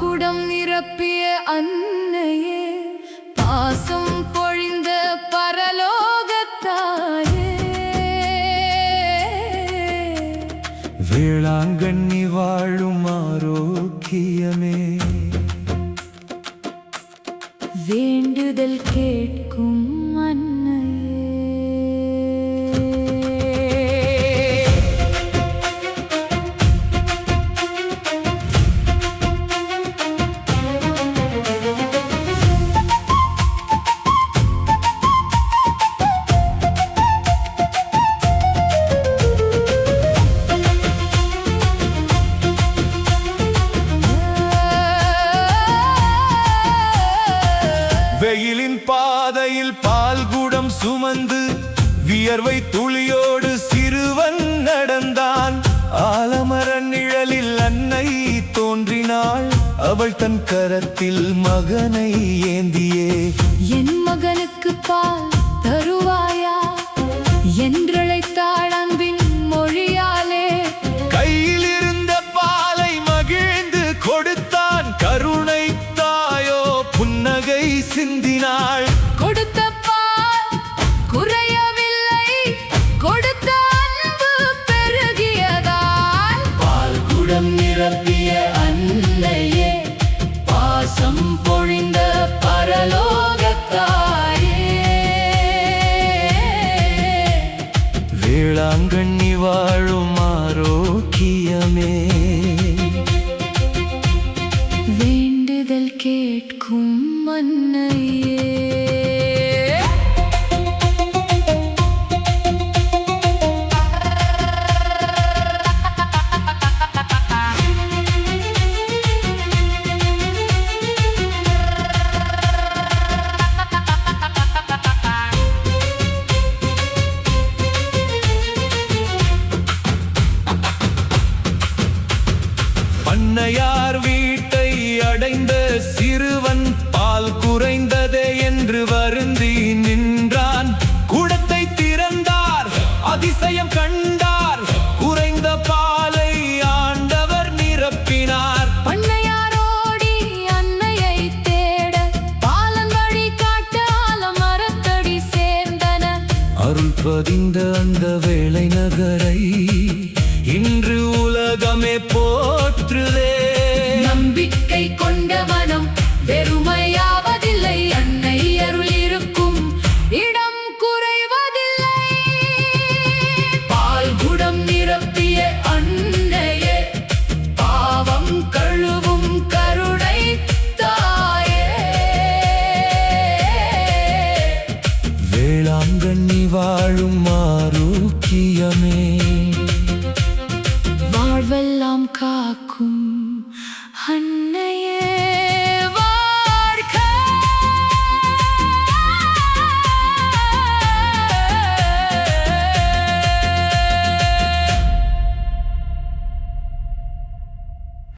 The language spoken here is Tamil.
குடம் நிரப்பிய அன்னையே, பாசம் பொழிந்த பரலோகத்தாயே, வேளாங்கண்ணி வாழும் ஆரோக்கியமே, வேண்டுதல் கேட்கும் அன்னையே. வெயிலின் பாதையில் பால் குடம் சுமந்து வியர்வை துளியோடு சிறுவன் நடந்தான். ஆலமர நிழலில் அன்னை தோன்றினாள். அவள் தன் கரத்தில் மகனை ஏந்தியே, என் மகனுக்கு பால் தருவாயா என்றழைத்தாள் அன்பின் மொழியாலே. கையில் இருந்த பாலை மகிழ்ந்து கொடுத்தான். கருணை தாயோ புன்னகை சிந்தினாள். கொடுத்த பால் குறையவில்லை, கொடுத்த அன்பு பெருகியதால். பால் குடம் நிரப்பிய அன்னையே, பாசம் பொழிந்த பரலோகத்தாயே, வேளாங்கண்ணி வாழும் ஆரோக்கியமே, வேண்டுதல் கேட்கும் அன்னையே. அன்னையார் வீட்டை அடைந்த சிறுவன் பால் குறைந்ததே என்று வருந்தி நின்றான். குடத்தை திறந்தார், அதிசயம் கண்டார். குறைந்த பாலை ஆண்டவர் நிரப்பினார். பண்ணையாரோடி அன்னையை தேட, பாலன் வழி காட்ட ஆலமரத்தடி சேர்ந்தனர். அருள் பதிந்த அந்த வேளை நகரை இன்று உலகமே போற்றுதே. நம்பிக்கை கொண்ட மனம் வெறுமையாவதில்லை, அன்னை அருள் இருக்கும் இடம் குறைவதில்லை. பால் குடம் நிரப்பிய அன்னையே, பாவம் கழுவும் கருணை தாயே, வேளாங்கண்ணி வாழும் ஆரோக்கியமே,